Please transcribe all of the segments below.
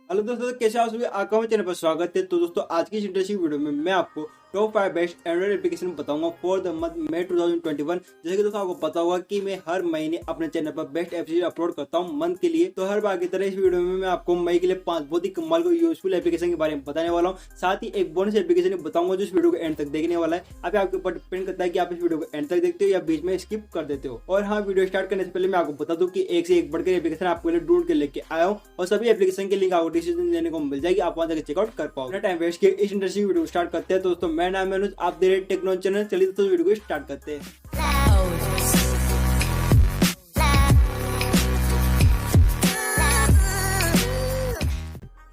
Hello दोस्तों, कैसे आप सभी आपका चैनल पर स्वागत है। तो दोस्तों, आज की इस इंटरेस्टिंग वीडियो में मैं आपको टॉप 5 बेस्ट एंड्रॉइड एप्लीकेशन बताऊंगा फॉर द मंथ मई 2021। जैसे कि दोस्तों आपको पता होगा कि मैं हर महीने अपने चैनल पर बेस्ट एप्लीकेशन अपलोड करता हूं मंथ के लिए। तो हर बार की तरह इस वीडियो में मैं आपको मई के लिए 5 बहुत ही कमाल को यूजफुल एप्लीकेशन के बारे में बताने वाला हूँ। साथ ही एक बोनस एप्लीकेशन बताऊंगा जो इस वीडियो को एंड तक देखने वाला है। अभी आपके ऊपर डिपेंड करता है कि आप इस वीडियो को एंड तक देखते हो या बीच में स्किप कर देते हो। और हाँ, वीडियो स्टार्ट करने से पहले मैं आपको बता दूं कि एक से एक बढ़कर एप्लीकेशन आपके लिए ढूंढ के लेके आया हूँ और सभी एप्लीकेशन के लिंक आपको डिस्क्रिप्शन देने को मिल जाएगी। आप वहां जाकर चेकआउट कर पाओ। टाइम वेस्ट किए इस इंटरेस्टिंग वीडियो को स्टार्ट करते हैं। तो दोस्तों, मैं नाम है अनुज, आप दे रहे टेक्नो चैनल। चलिए तो वीडियो को स्टार्ट करते हैं।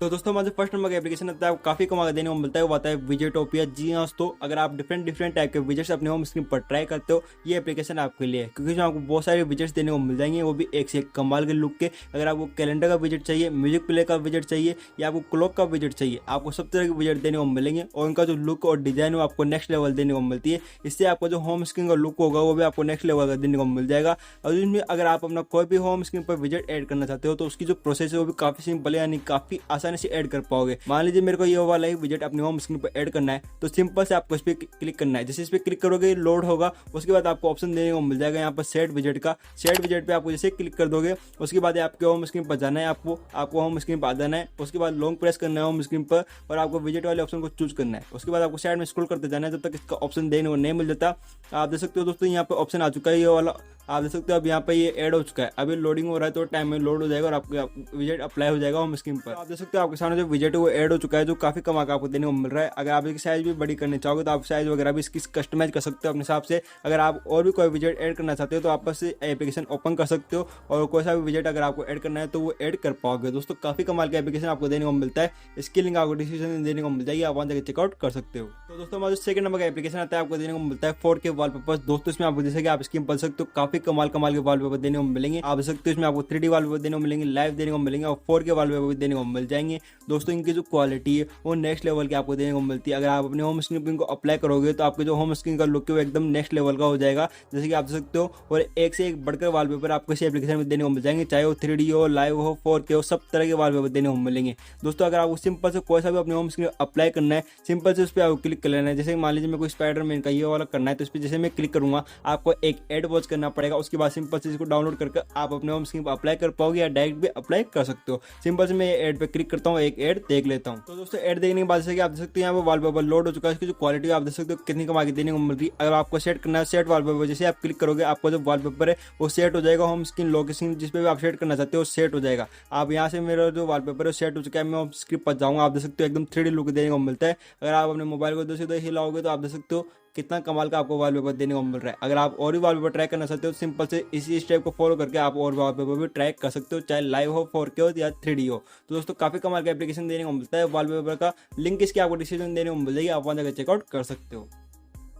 तो दोस्तों, हमारे फर्स्ट नंबर का एप्लीकेशन आता है, काफी कमाल देने को मिलता है, वो आता है विजेटोपिया। जी हाँ दोस्तों, अगर आप डिफरेंट टाइप के विजेट्स अपने होम स्क्रीन पर ट्राई करते हो, ये एप्लीकेशन आपके लिए है, क्योंकि इसमें आपको बहुत सारे विजेट्स देने को मिल जाएंगे, वो भी एक से एक कमाल के लुक के। अगर आपको कैलेंडर का विजेट चाहिए, म्यूजिक प्ले का विजेट चाहिए या आपको क्लॉक का विजेट चाहिए, आपको सब तरह के विजेट देने को मिलेंगे और उनका जो लुक और डिजाइन वो आपको नेक्स्ट लेवल देने को मिलती है। इससे आपको जो होम स्क्रीन का लुक होगा वो भी आपको नेक्स्ट लेवल का देने को मिल जाएगा। और इसमें अगर आप अपना कोई भी होम स्क्रीन पर विजेट ऐड करना चाहते हो तो उसकी जो प्रोसेस है वो भी काफी सिंपल है, यानी काफी आसानी से ऐड कर पाओगे। मान लीजिए मेरे को ये वाला ही विजेट अपने होम स्क्रीन पर ऐड करना है, तो सिंपल से आपको इस पे क्लिक करना है। जैसे इस पे क्लिक करोगे लोड होगा, उसके बाद आपको ऑप्शन देने को मिल जाएगा यहाँ पर सेट विजेट का। सेट विजेट पे आपको जैसे क्लिक कर दोगे, उसके बाद आपके होम स्क्रीन पर जाना है, आपको होम स्क्रीन पर आ जाना है। उसके बाद लॉन्ग प्रेस करना है होम स्क्रीन पर और आपको विजेट वाले ऑप्शन को चूज करना है। उसके बाद आपको साइड में स्क्रॉल करते जाना है जब तक इसका ऑप्शन देने को नहीं मिल जाता। आप देख सकते हो दोस्तों, यहाँ पे ऑप्शन आ चुका है ये वाला, आप देख सकते हो। अब यहाँ पे ये ऐड हो चुका है, अभी लोडिंग हो रहा है तो टाइम में लोड हो जाएगा और आपका विजेट अप्लाई हो जाएगा होम स्क्रीन पर। आप देख सकते हो आपके सामने जो विजेट है वो ऐड हो चुका है, जो काफी कम आपको देने को मिल रहा है। अगर आप इसकी साइज भी बड़ी करनी चाहोगे तो आप साइज वगैरह भी इसकी कस्टमाइज कर सकते हो अपने हिसाब से। अगर आप और भी कोई विजेट ऐड करना चाहते हो तो आप बस एप्लीकेशन ओपन कर सकते हो और कोई सा भी विजेट अगर आपको ऐड करना है तो वो ऐड कर पाओगे। दोस्तों, काफी कमाल का एप्लीकेशन आपको देने को मिलता है, इसकी लिंक आपको डिस्क्रिप्शन देने को मिल जाएगी, आप वहां जाकर चेकआउट कर सकते हो। तो दोस्तों, हमारा सेकंड नंबर का एप्लीकेशन आता है, आपको देने को मिलता है 4K वॉलपेपर्स। दोस्तों, इसमें आपको जैसे कि आप स्कीम पढ़ सकते हो, काफी कमाल के वॉलपेपर देने को मिलेंगे। आप देख सकते हो इसमें आपको 3D वॉलपेपर देने को मिलेंगे, लाइव देने को मिलेंगे और 4K वॉलपेपर भी देने को मिल जाएंगे। दोस्तों, इनकी जो क्वालिटी है वो नेक्स्ट लेवल की आपको देने को मिलती है। अगर आप अपने होम स्क्रीन को अप्लाई करोगे तो आपके जो होम स्क्रीन का लुक है वो एकदम नेक्स्ट लेवल का हो जाएगा, जैसे कि आप देख सकते हो। और एक से एक बढ़कर वॉलपेपर आपको इस एप्लीकेशन में देने को मिल जाएंगे, चाहे वो 3D हो, लाइव हो, 4K हो, सब तरह के वॉलपेपर देने को मिलेंगे। दोस्तों, अगर आपको सिंपल से कोई सा भी अपने होम स्क्रीन अप्लाई करना है, सिंपल से उस पर आपको क्लिक कर लेना है। जैसे मान लीजिए मैं कोई स्पाइडरमैन का ये वाला करना है, तो इस पर जैसे मैं क्लिक करूंगा आपको एक एड वॉच करना पड़ेगा। उसके बाद सिंपल से इसको डाउनलोड करके आप अपने होम स्क्रीन पर अप्लाई कर पाओगे या डायरेक्ट भी अप्लाई कर सकते हो। सिंपल से मैं एड पे क्लिक करता हूँ, एक एड देख लेता हूँ। तो दोस्तों, एड देखने के बाद जैसे कि आप देख सकते हो यहाँ पे वॉलपेपर लोड हो चुका है। इसकी जो क्वालिटी आप देख सकते हो कितनी कमा के देने को मिल रही है। अगर आपको सेट करना है सेट वॉलपेपर, जैसे आप क्लिक करोगे आपको जो वॉलपेपर है वो सेट हो जाएगा, होम स्क्रीन लोकेशन जिस पे भी आप सेट करना चाहते हो सेट हो जाएगा। आप यहाँ से मेरा जो वॉलपेपर है सेट हो चुका है, मैं होम स्क्रीन पर जाऊँगा, आप देख सकते हो एकदम 3D लुक देने को मिलता है। अगर आप अपने मोबाइल को इधर से उधर हिलाओगे तो आप देख सकते हो कितना कमाल का आपको वॉलपेपर देने को मिल रहा है। अगर आप और भी वॉलपेपर ट्राई करना चाहते हो तो सिंपल से इसी स्टेप को फॉलो करके आप और वॉलपेपर भी ट्राई कर सकते हो, चाहे लाइव हो, 4K हो या 3D हो। तो दोस्तों, काफी कमाल का एप्लीकेशन देने को मिलता है वॉलपेपर का, लिंक इसकी आपको डिस्क्रिप्शन देने को मिल जाएगी, आप वहां जाकर चेकआउट कर सकते हो।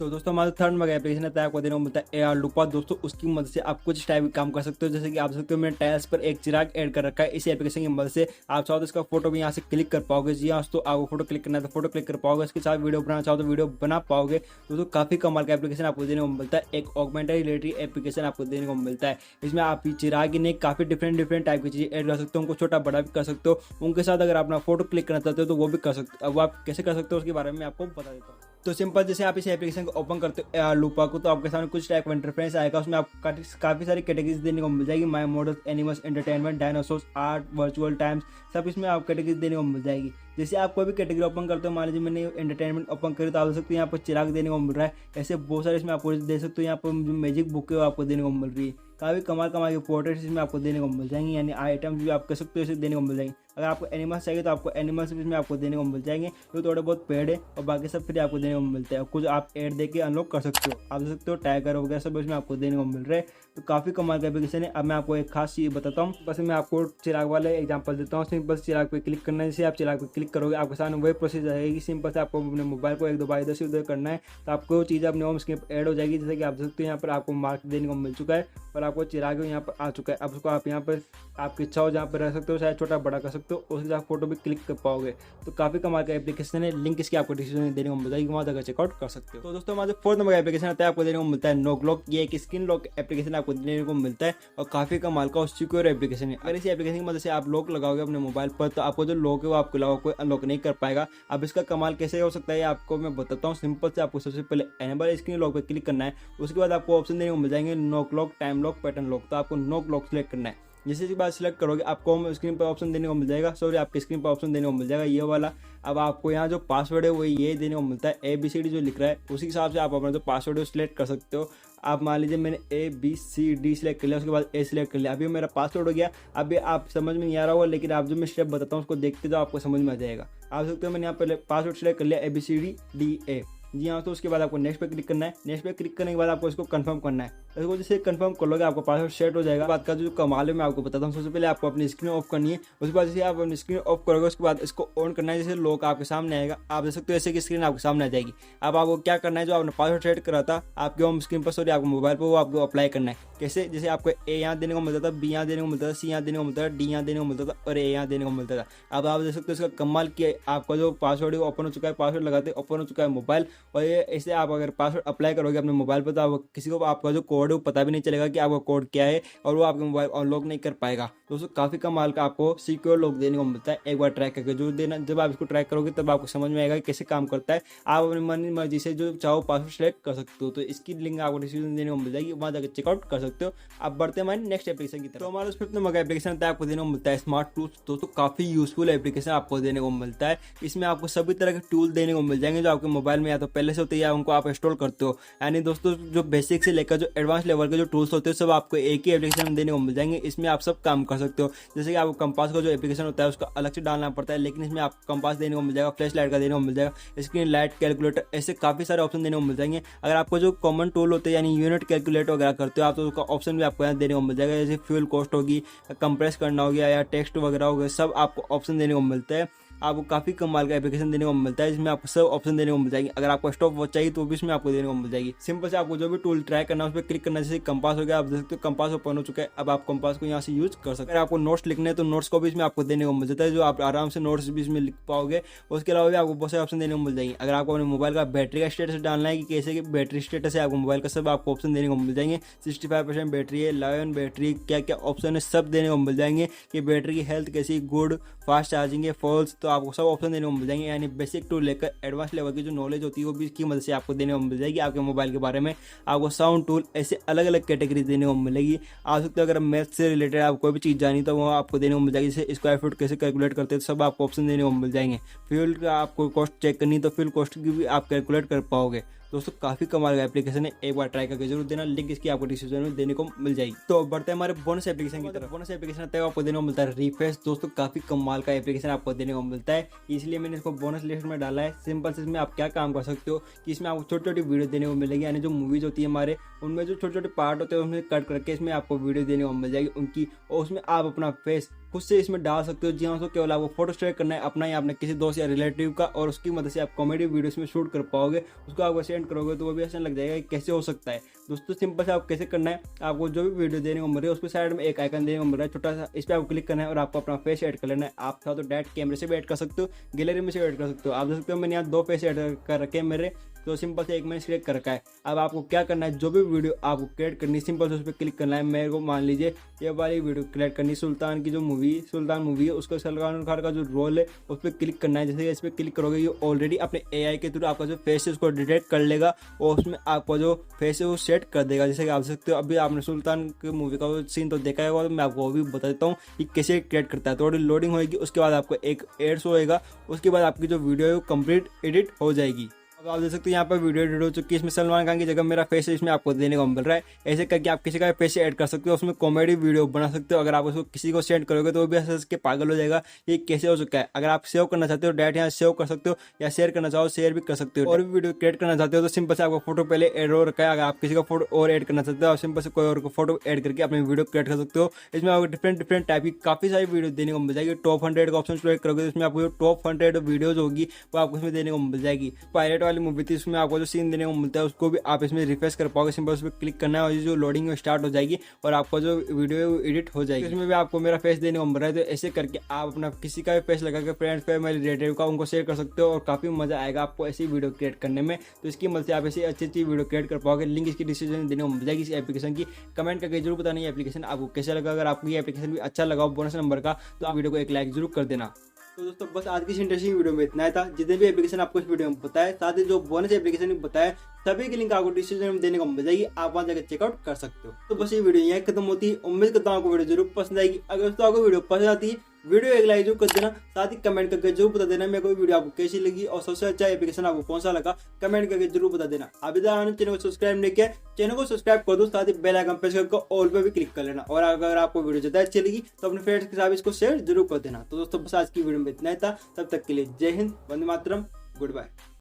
तो दोस्तों, हमारा थर्ड नंबर एप्लीकेशन आता है, आपको देने को मिलता है Arloopa। दोस्तों, उसकी मदद से आप कुछ टाइप के काम कर सकते हो, जैसे कि आप सकते हो मैंने टाइल्स पर एक चिराग ऐड कर रखा है। इस एप्लीकेशन की मदद से आप चाहो तो इसका फोटो भी यहाँ से क्लिक कर पाओगे। जी हाँ दोस्तों, आपको फोटो क्लिक करना है तो फोटो क्लिक कर पाओगे, इसके साथ वीडियो बनाना चाहो तो वीडियो बना पाओगे। दोस्तों, काफी कमाल का एप्लीकेशन आपको देने को मिलता है। एक ऑगमेंटेड रियलिटी एप्लीकेशन आपको देने को मिलता है। इसमें आप चिराग ने काफी डिफरेंट टाइप की चीजें ऐड कर सकते हो, उनको छोटा बड़ा भी कर सकते हो। उनके साथ अगर आप अपना फोटो क्लिक करना चाहते हो तो वो भी कर सकते हो। अब आप कैसे कर सकते हो उसके बारे में आपको बता देता हूँ। तो सिंपल जैसे आप इस एप्लीकेशन को ओपन करते हो Arloopa को, तो आपके सामने कुछ टाइप का इंटरफेस आएगा। उसमें आपको काफी सारी कैटेगरीज देने को मिल जाएगी, my models, animals, entertainment, dinosaurs, art, virtual times, सब इसमें आप कैटेगरीज देने को मिल जाएगी। जैसे आप कोई भी कैटेगरी ओपन करते हो, मान लीजिए मैंने एंटरटेनमेंट ओपन करी तो आप देख सकते हो यहाँ पर चिराग देने को मिल रहा है। ऐसे बहुत सारे इसमें आपको दे सकते हो। यहाँ पर जो मैजिक बुक है वो आपको देने को मिल रही है। काफी कमाल के पोर्ट्रेट्स इसमें आपको देने को मिल जाएंगे, यानी आइटम्स भी आप कह सकते हो इसे देने को मिल जाएंगे। अगर आपको एनिमल्स चाहिए तो आपको एनिमल्स भी इसमें आपको देने को मिल जाएंगे, जो थोड़े बहुत पेड़ है और बाकी सब फ्री आपको देने को मिलता है। कुछ आप एड देके अनलॉक कर सकते हो, आप देख सकते हो टाइगर वगैरह सब इसमें आपको देने को मिल रहा है। तो काफी कमाल का एप्लीकेशन है। अब मैं आपको एक खास चीज बताता हूँ, बस मैं आपको चिराग वाले एग्जांपल देता हूँ। सिंपल चिराग पे क्लिक करना है, जैसे आप चिराग पे क्लिक क्लिक करोगे आपके सामने वही प्रोसेस आएगी। सिंपल से आपको अपने मोबाइल को एक दो बार इधर से उधर करना है तो आपको वो चीज़ अपने होम स्क्रीन पर ऐड हो जाएगी। जैसे कि आप देख सकते हो यहाँ पर आपको मार्क देने को मिल चुका है और आपको चिराग यहाँ पर आ चुका है। अब उसको आप यहाँ पर आपकी इच्छा हो जहाँ पर रख सकते हो, चाहे छोटा बड़ा कर सकते हो, उसके साथ फोटो भी क्लिक कर पाओगे। तो काफ़ी कमाल का एप्लीकेशन है, लिंक इसकी आपको डिस्क्रिप्शन देने को मिल जाएगी, वहाँ जाकर चेकआउट कर सकते हो। तो दोस्तों हमारे फोर्थ नंबर एप्लीकेशन आता है आपको देने को मिलता है नोक लॉक। ये एक स्क्रीन लॉक एप्लीकेशन आपको देने को मिलता है और काफ़ी कमाल का और सिक्योर एप्लीकेशन है। अगर इस एप्लीकेशन की मदद से आप लॉक लगाओगे अपने मोबाइल पर तो आपको जो लॉक है वो आपके अलावा कोई अनलॉक नहीं कर पाएगा। अब इसका कमाल कैसे हो सकता है आपको मैं बताता हूँ। सिंपल से आपको सबसे पहले एनेबल स्क्रीन लॉक पर क्लिक करना है, उसके बाद आपको ऑप्शन देने को मिल जाएंगे नोक lock, time lock, pattern lock. तो आपको नोक लॉक सेलेक्ट करना है। जैसे इसके बाद सिलेक्ट करोगे आपको होम स्क्रीन पर ऑप्शन देने को मिल जाएगा, सॉरी आपकी स्क्रीन पर ऑप्शन देने को मिल जाएगा ये वाला। अब आपको यहाँ जो पासवर्ड है वो ये देने को मिलता है, ABCD जो लिख रहा है उसी हिसाब से आप अपना जो पासवर्ड है सिलेक्ट कर सकते हो। आप मान लीजिए मैंने ABCD सिलेक्ट कर लिया, उसके बाद A सिलेक्ट कर लिया, अभी मेरा पासवर्ड हो गया। अभी आप समझ में नहीं आ रहा होगा लेकिन आप जो मैं स्टेप बताता हूँ उसको देखते तो आपको समझ में आ जाएगा। आप सकते हो मैंने यहाँ पहले पासवर्ड सिलेक्ट कर लिया ABCDDA जी हाँ। तो उसके बाद आपको नेक्स्ट पे क्लिक करना है। नेक्स्ट पे क्लिक करने के बाद आपको इसको कंफर्म करना है। इसको जैसे कंफर्म कर लोगे आपको पासवर्ड सेट हो जाएगा। बात का जो कमाल है मैं आपको बताता हूँ। सबसे पहले आपको अपनी स्क्रीन ऑफ करनी है, उसके बाद जैसे आप अपनी स्क्रीन ऑफ करोगे उसके बाद इसको ऑन करना है। जैसे लॉक आपके सामने आएगा, आप देख सकते हो ऐसे की स्क्रीन आपके सामने आ जाएगी। अब आपको क्या करना है, जो आपने पासवर्ड सेट करा था आपके होम स्क्रीन पर, सॉरी आपको मोबाइल पर, वो आपको अप्लाई करना है। कैसे, जैसे आपको A यहाँ देने को मिलता था, B यहाँ देने को मिलता था, C यहाँ देने को मिलता था, D यहाँ देने को मिलता था और A यहाँ देने को मिलता था। अब आप देख सकते हो इसका कमाल किया, आपका जो पासवर्ड है वो ओपन हो चुका है। पासवर्ड लगाते ओपन हो चुका है मोबाइल। और ये ऐसे आप अगर पासवर्ड अप्लाई करोगे अपने मोबाइल पर तो आप किसी को आपका जो कोड है वो पता भी नहीं चलेगा कि आपका कोड क्या है और वो आपके मोबाइल अनलॉक नहीं कर पाएगा। दोस्तों काफ़ी कमाल का आपको सिक्योर लॉक देने को मिलता है। एक बार ट्रैक करके जो देना, जब आप इसको ट्रैक करोगे तब आपको समझ में आएगा कि कैसे काम करता है। आप अपनी मन मर्जी से जो चाहो पासवर्ड सेलेक्ट कर सकते हो। तो इसकी लिंक आपको डिस्क्रिप्शन देने को मिल जाएगी, वहाँ जाकर चेकआउट कर सकते हो। आप बढ़ते हैं हमारे नेक्स्ट एप्लीकेशन की तरफ। तो हमारा फिफ्थ नंबर का एप्लीकेशन आता है आपको देने को मिलता है स्मार्ट टूल्स। दोस्तों काफ़ी यूजफुल एप्लीकेशन आपको देने को मिलता है। इसमें आपको सभी तरह के टूल देने को मिल जाएंगे जो आपके मोबाइल में या तो पहले से होते हैं या उनको आप इंस्टॉल करते हो। यानी दोस्तों जो बेसिक से लेकर जो एडवांस लेवल के जो टूल्स होते हैं सब आपको एक ही एप्लीकेशन में देने को मिल जाएंगे। इसमें आप सब काम कर सकते हो। जैसे कि आपको कंपास का जो एप्लीकेशन होता है उसका अलग से डालना पड़ता है, लेकिन इसमें आपको कंपास देने को मिल जाएगा, फ्लैश लाइट का देने को मिल जाएगा, स्क्रीन लाइट, कैलकुलेटर, ऐसे काफ़ी सारे ऑप्शन देने को मिल जाएंगे। अगर आपको जो कॉमन टूल होते हैं यानी यूनिट कैलकुलेट वगैरह करते हो आप तो उसका ऑप्शन भी आपको यहाँ देने को मिल जाएगा। जैसे फ्यूल कॉस्ट होगी, कंप्रेस करना हो गया या टेक्स्ट वगैरह हो गया, सब आपको ऑप्शन देने को मिलता है। आपको काफ़ी कमाल का एप्लीकेशन देने को मिलता है जिसमें आपको सब ऑप्शन देने को मिल जाएंगे। अगर आपको स्टॉप वॉच चाहिए तो भी इसमें आपको देने को मिल जाएगी। सिंपल से आपको जो भी टूल ट्राई करना है उस पर क्लिक करना है। जैसे कंपास हो गया, आप देख सकते हो कंपास ओपन हो चुका है। अब आप कंपास को यहाँ से यूज कर सकते हैं। अगर आपको नोट्स लिखने हैं तो नोट्स को भी इसमें आपको देने को मिल जाता है, जो आप आराम से नोट्स भी इसमें लिख पाओगे। उसके अलावा भी आपको बहुत सारे ऑप्शन देने को मिल जाएंगे। अगर आपको अपने मोबाइल का बैटरी का स्टेटस डालना है कि कैसे की बैटरी स्टेटस है आपको मोबाइल का, सब आपको ऑप्शन देने को मिल जाएंगे। 65% बैटरी है, 11 बैटरी, क्या क्या ऑप्शन है सब देने को मिल जाएंगे कि बैटरी की हेल्थ कैसी, गुड, फास्ट चार्जिंग है, फॉल्स, तो आपको सब ऑप्शन देने को मिल जाएंगे। यानी बेसिक टू लेकर एडवांस लेवल की जो नॉलेज होती है वो भी इसकी मदद से आपको देने को मिल जाएगी। आपके मोबाइल के बारे में आपको साउंड टूल ऐसे अलग अलग कैटेगरी देने को मिलेगी। आप सकते हो अगर मैथ से रिलेटेड आप कोई भी चीज़ जानी तो वो आपको देने को मिल जाएगी। जैसे स्क्वायर फुट कैसे कैलकुलेट करते हैं सब आपको ऑप्शन देने को मिल जाएंगे। फ्यूल का आपको कॉस्ट चेक करनी तो फ्यूल कॉस्ट की भी आप कैलकुलेट कर पाओगे। दोस्तों काफ़ी कमाल का एप्लीकेशन है, एक बार ट्राई करके जरूर देना, लिंक इसकी आपको डिस्क्रिप्शन में देने को मिल जाएगी। तो बढ़ते हैं हमारे बोनस एप्लीकेशन की तरफ। बोनस एप्लीकेशन आता है आपको देने को मिलता है ReFace। दोस्तों काफ़ी कमाल का एप्लीकेशन आपको देने को मिलता है, इसलिए मैंने इसको बोनस लिस्ट में डाला है। सिंपल से इसमें आप क्या काम कर सकते हो कि इसमें आपको छोटी छोटी वीडियो देने को मिलेगी। यानी जो मूवीज़ होती है हमारे, उनमें जो छोटे छोटे पार्ट होते हैं उसमें कट करके इसमें आपको वीडियो देने को मिल जाएगी उनकी, और उसमें आप अपना फेस खुद से इसमें डाल सकते हो। जी हाँ, तो केवल आपको फोटो शेयर करना है अपना या अपने किसी दोस्त या रिलेटिव का, और उसकी मदद से आप कॉमेडी वीडियोस में शूट कर पाओगे। उसको आपको सेंड करोगे तो वो भी ऐसा लग जाएगा कि कैसे हो सकता है। दोस्तों सिंपल से आप कैसे करना है, आपको जो भी वीडियो देने को मिल रही है उस पर साइड में एक आइकन देने को मिल रहा है छोटा सा, इस पर आपको क्लिक करना है और आपको अपना फेस ऐड कर लेना है। आप चाहो तो डायरेक्ट कैमरे से भी ऐड कर सकते हो, गैलरी में से ऐड कर सकते हो। आप देख सकते हो मैंने यहाँ 2 फेस ऐड कर रखे हैं मेरे, तो सिंपल से एक मैंने सिलेक्ट कर रखा है। अब आपको क्या करना है, जो भी वीडियो आपको क्रिएट करनी है सिंपल से उस पर क्लिक करना है। मेरे को मान लीजिए ये वाली वीडियो क्रिएट करनी, सुल्तान की जो सुल्तान मूवी है उसका सलमान खान का जो रोल है उस पर क्लिक करना है। जैसे इस पर क्लिक करोगे ये ऑलरेडी अपने AI के थ्रू आपका जो फेस है उसको डिटेक्ट कर लेगा और उसमें आपका जो फेस है वो सेट कर देगा। जैसे कि आप सकते हो अभी आपने सुल्तान की मूवी का वो सीन तो देखा होगा, तो मैं आपको वो भी बता देता हूँ कि कैसे क्रिएट करता है। थोड़ी लोडिंग होगी, उसके बाद आपको एक एड्स होएगा, उसके बाद आपकी जो वीडियो है वो कंप्लीट एडिट हो जाएगी। अब आप देख सकते हैं यहाँ पर वीडियो एडिट हो चुकी है। इसमें सलमान खान की जगह मेरा फेस है इसमें आपको देने को मिल रहा है। ऐसे करके आप किसी का फेस ऐड कर सकते हो, उसमें कॉमेडी वीडियो बना सकते हो। अगर आप उसको किसी को सेंड करोगे तो वो भी हंस के पागल हो जाएगा, ये कैसे हो चुका है। अगर आप सेव करना चाहते हो डायरेक्ट यहाँ सेव कर सकते हो, या शेयर करना चाहो शेयर भी कर सकते हो। और भी वीडियो क्रिएट करना चाहते हो तो सिंपल से आपको फोटो पहले ऐड हो रखा है। अगर आप किसी का फोटो और ऐड करना चाहते हो, सिंपल से कोई और फोटो ऐड करके अपनी वीडियो क्रिएट कर सकते हो। इसमें आपको डिफरेंट टाइप की काफी सारी वीडियो देने को मिल जाएगी। टॉप 100 का ऑप्शन सेलेक्ट करोगे तो इसमें आपको टॉप 100 वीडियोज होगी वो आपको इसमें देने को मिल जाएगी। पायलट वाली मूवी थी, इसमें आपको जो सीन देने को मिलता है उसको भी आप इसमें रिफ्रेश कर पाओगे। सिंपल उस पर क्लिक करना है और जो लोडिंग स्टार्ट हो जाएगी और आपका जो वीडियो एडिट हो जाएगी। इसमें भी आपको मेरा फेस देने को मिल रहा है। तो ऐसे करके आप अपना किसी का भी फेस लगा के फ्रेंड्स फैमिली रिलेटिव का उनको शेयर कर सकते हो और काफी मजा आएगा आपको ऐसी वीडियो क्रिएट करने में। तो इसकी मदद से आप ऐसी अच्छी वीडियो क्रिएट कर पाओगे। लिंक इसकी डिस्क्रिप्शन देने को मिल जाएगी इस एप्लीकेशन की। कमेंट करके जरूर बताना ये एप्लीकेशन आपको कैसा लगा। अगर आपको ये एप्लीकेशन भी अच्छा लगा बोनस नंबर का तो आप वीडियो को एक लाइक जरूर कर देना। तो दोस्तों बस आज की इस इंटरेस्टिंग वीडियो में इतना ही था। जितने भी एप्लीकेशन आपको इस वीडियो में बताया, साथ ही जो बोनस एप्लीकेशन बताया, सभी की लिंक आपको डिस्क्रिप्शन में देने को मिल जाएगी, आप वहां जाकर चेकआउट कर सकते हो। तो बस ये वीडियो यहीं खत्म होती है। उम्मीद करता हूं आपको वीडियो जरूर पसंद आएगी। अगर दोस्तों आपको वीडियो पसंद आती है वीडियो एक लाइक जरूर कर देना, साथ ही कमेंट करके जरूर बता देना मेरे को वीडियो आपको कैसी लगी और सबसे अच्छा एप्लीकेशन आपको कौन सा लगा, कमेंट करके जरूर बता देना। अभी तक चैनल को सब्सक्राइब नहीं किया, चैनल को सब्सक्राइब कर दो, साथ ही बेल आइकन प्रेस करके ऑल पे भी क्लिक कर लेना। और अगर आपको वीडियो ज्यादा अच्छी लगी तो अपने फ्रेंड्स के साथ इसको शेयर जरूर कर देना। तो दोस्तों बस आज की वीडियो में इतना ही था। तब तक के लिए जय हिंद, वंदे मातरम, गुड बाय।